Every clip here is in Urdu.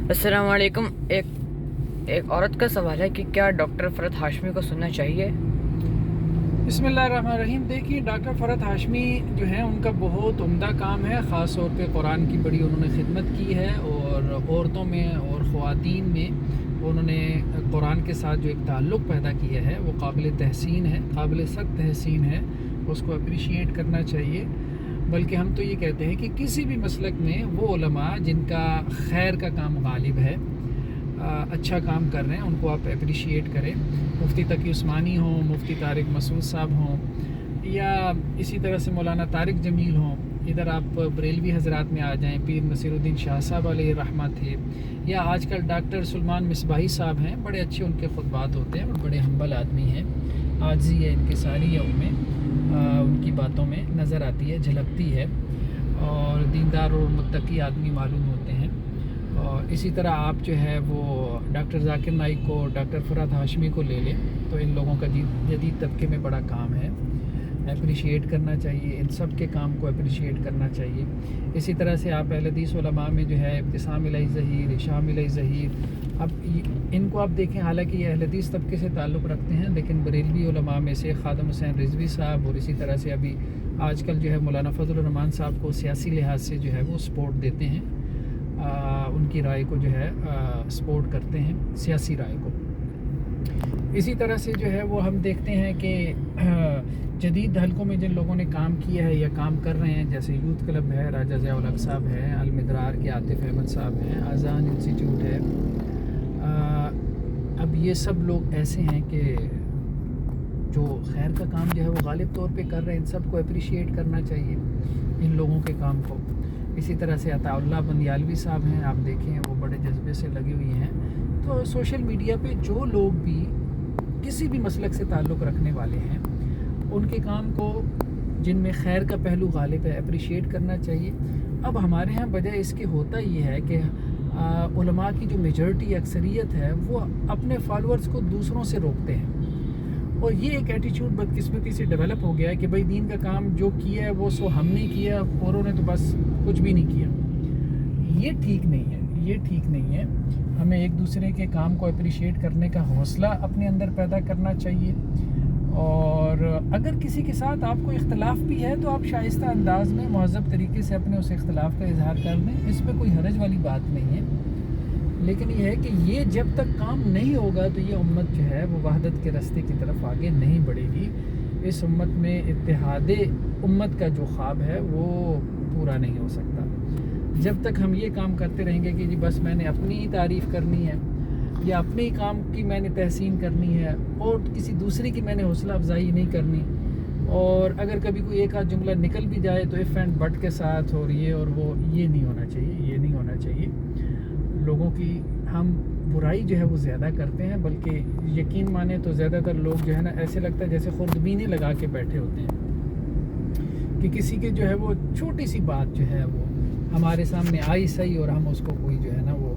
السلام علیکم۔ ایک عورت کا سوال ہے کہ کیا ڈاکٹر فرحت ہاشمی کو سننا چاہیے؟ بسم اللہ الرحمن الرحیم۔ دیکھیے، ڈاکٹر فرحت ہاشمی جو ہیں ان کا بہت عمدہ کام ہے، خاص طور پہ قرآن کی بڑی انہوں نے خدمت کی ہے، اور عورتوں میں اور خواتین میں انہوں نے قرآن کے ساتھ جو ایک تعلق پیدا کیا ہے وہ قابل تحسین ہے، قابل سخت تحسین ہے، اس کو اپریشیٹ کرنا چاہیے۔ بلکہ ہم تو یہ کہتے ہیں کہ کسی بھی مسلک میں وہ علماء جن کا خیر کا کام غالب ہے، اچھا کام کر رہے ہیں، ان کو آپ اپریشیٹ کریں۔ مفتی تقی عثمانی ہوں، مفتی طارق مسعود صاحب ہوں، یا اسی طرح سے مولانا طارق جمیل ہوں، ادھر آپ بریلوی حضرات میں آ جائیں، پیر نصیر الدین شاہ صاحب علیہ رحمہ تھے، یا آج کل ڈاکٹر سلمان مصباحی صاحب ہیں، بڑے اچھے ان کے خطبات ہوتے ہیں اور بڑے ہمبل آدمی ہیں، عاجزی ہے ان کی ساری یوم میں ان کی باتوں میں نظر آتی ہے، جھلکتی ہے، اور دیندار اور متقی آدمی معلوم ہوتے ہیں۔ اور اسی طرح آپ جو ہے وہ ڈاکٹر ذاکر نائک کو، ڈاکٹر فرحت ہاشمی کو لے لیں تو ان لوگوں کا جدید طبقے میں بڑا کام ہے، اپریشیٹ کرنا چاہیے، ان سب کے کام کو اپریشیٹ کرنا چاہیے۔ اسی طرح سے آپ اہل حدیث علماء میں جو ہے ابتسام الہی ظہیر، ہشام الہی ظہیر، اب ان کو آپ دیکھیں، حالانکہ یہ اہل حدیث طبقے سے تعلق رکھتے ہیں، لیکن بریلوی علماء میں سے خادم حسین رضوی صاحب، اور اسی طرح سے ابھی آج کل جو ہے مولانا فضل الرحمان صاحب کو سیاسی لحاظ سے جو ہے وہ سپورٹ دیتے ہیں، ان کی رائے کو جو ہے سپورٹ کرتے ہیں، سیاسی رائے کو۔ اسی طرح سے جو ہے وہ ہم دیکھتے ہیں کہ جدید حلقوں میں جن لوگوں نے کام کیا ہے یا کام کر رہے ہیں، جیسے یوتھ کلب ہے، راجہ ضیاء الحق صاحب ہیں، المدرار کے عاطف احمد صاحب ہیں، آذان انسٹیٹیوٹ ہے، اب یہ سب لوگ ایسے ہیں کہ جو خیر کا کام جو ہے وہ غالب طور پہ کر رہے ہیں، ان سب کو اپریشیٹ کرنا چاہیے، ان لوگوں کے کام کو۔ اسی طرح سے عطا اللہ بندیالوی صاحب ہیں، آپ دیکھیں وہ بڑے جذبے سے لگے ہوئی ہیں۔ تو سوشل میڈیا پہ جو لوگ بھی کسی بھی مسلک سے تعلق رکھنے والے ہیں، ان کے کام کو جن میں خیر کا پہلو غالب ہے اپریشیٹ کرنا چاہیے۔ اب ہمارے ہاں بجائے اس کے ہوتا یہ ہے کہ علماء کی جو میجورٹی اکثریت ہے وہ اپنے فالورز کو دوسروں سے روکتے ہیں، اور یہ ایک ایٹیچیوڈ بدقسمتی سے ڈیولپ ہو گیا ہے کہ بھائی دین کا کام جو کیا ہے وہ سو ہم نے کیا، اوروں نے تو بس کچھ بھی نہیں کیا۔ یہ ٹھیک نہیں ہے، یہ ٹھیک نہیں ہے۔ ہمیں ایک دوسرے کے کام کو اپریشیٹ کرنے کا حوصلہ اپنے اندر پیدا کرنا چاہیے، اور اگر کسی کے ساتھ آپ کو اختلاف بھی ہے تو آپ شائستہ انداز میں مہذب طریقے سے اپنے اس اختلاف کا اظہار کر دیں، اس میں کوئی حرج والی بات نہیں ہے۔ لیکن یہ ہے کہ یہ جب تک کام نہیں ہوگا تو یہ امت جو ہے وہ وحدت کے راستے کی طرف آگے نہیں بڑھے گی۔ اس امت میں اتحاد امت کا جو خواب ہے وہ پورا نہیں ہو سکتا۔ جب تک ہم یہ کام کرتے رہیں گے کہ جی بس میں نے اپنی ہی تعریف کرنی ہے، یا اپنے ہی کام کی میں نے تحسین کرنی ہے، اور کسی دوسرے کی میں نے حوصلہ افزائی نہیں کرنی، اور اگر کبھی کوئی ایک آدھ جملہ نکل بھی جائے تو اف اینڈ بٹ کے ساتھ، اور یہ اور وہ، یہ نہیں ہونا چاہیے، یہ نہیں ہونا چاہیے۔ لوگوں کی ہم برائی جو ہے وہ زیادہ کرتے ہیں، بلکہ یقین مانیں تو زیادہ تر لوگ جو ہے نا ایسے لگتا ہے جیسے خوردبینیں لگا کے بیٹھے ہوتے ہیں کہ کسی کے جو ہے وہ چھوٹی سی بات جو ہے وہ ہمارے سامنے آئی صحیح، اور ہم اس کو کوئی جو ہے نا وہ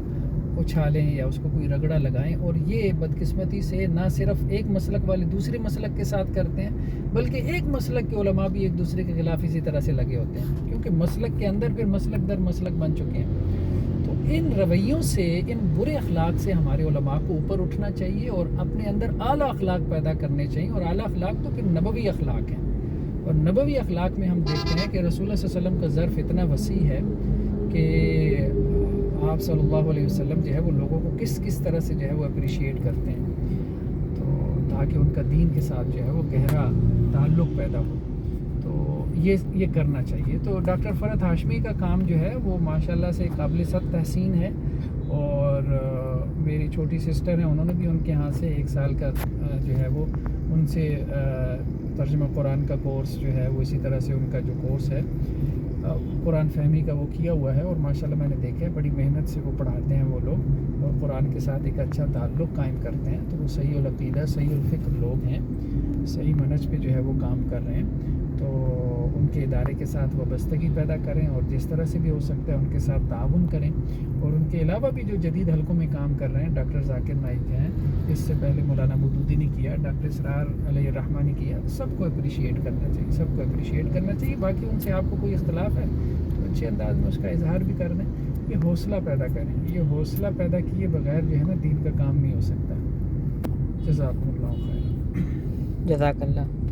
اچھالیں یا اس کو کوئی رگڑا لگائیں، اور یہ بدقسمتی سے نہ صرف ایک مسلک والے دوسرے مسلک کے ساتھ کرتے ہیں، بلکہ ایک مسلک کے علماء بھی ایک دوسرے کے خلاف اسی طرح سے لگے ہوتے ہیں، کیونکہ مسلک کے اندر پھر مسلک در مسلک بن چکے ہیں۔ تو ان رویوں سے، ان برے اخلاق سے ہمارے علماء کو اوپر اٹھنا چاہیے، اور اپنے اندر اعلیٰ اخلاق پیدا کرنے چاہیے، اور اعلیٰ اخلاق تو پھر نبوی اخلاق ہیں، اور نبوی اخلاق میں ہم دیکھتے ہیں کہ رسول اللہ صلی اللہ علیہ وسلم کا ظرف اتنا وسیع ہے کہ آپ صلی اللہ علیہ وسلم جو ہے وہ لوگوں کو کس طرح سے جو ہے وہ اپریشیٹ کرتے ہیں، تو تاکہ ان کا دین کے ساتھ جو ہے وہ گہرا تعلق پیدا ہو، تو یہ کرنا چاہیے۔ تو ڈاکٹر فرحت ہاشمی کا کام جو ہے وہ ماشاءاللہ سے قابل سخت تحسین ہے، اور میری چھوٹی سسٹر ہیں، انہوں نے بھی ان کے ہاں سے 1 سال کا جو ہے وہ ان سے ترجمہ قرآن کا کورس جو ہے وہ، اسی طرح سے ان کا جو کورس ہے قرآن فہمی کا وہ کیا ہوا ہے، اور ماشاءاللہ میں نے دیکھا ہے بڑی محنت سے وہ پڑھاتے ہیں وہ لوگ، اور قرآن کے ساتھ ایک اچھا تعلق قائم کرتے ہیں، تو وہ صحیح العقیدہ، صحیح الفکر لوگ ہیں، صحیح منہج پہ جو ہے وہ کام کر رہے ہیں۔ تو ان کے ادارے کے ساتھ وابستگی پیدا کریں، اور جس طرح سے بھی ہو سکتا ہے ان کے ساتھ تعاون کریں، اور ان کے علاوہ بھی جو جدید حلقوں میں کام کر رہے ہیں، ڈاکٹر ذاکر نائک ہیں، اس سے پہلے مولانا مودودی نے کیا، ڈاکٹر اسرار علیہ الرحمہ نے کیا، سب کو اپریشیٹ کرنا چاہیے، سب کو اپریشیٹ کرنا چاہیے۔ باقی ان سے آپ کو کوئی اختلاف ہے تو اچھے انداز میں اس کا اظہار بھی کر دیں۔ کہ حوصلہ پیدا کریں. یہ حوصلہ پیدا کیے بغیر جو ہے نا دین کا کام نہیں ہو سکتا. جزاکم اللہ خیر. جزاک اللہ.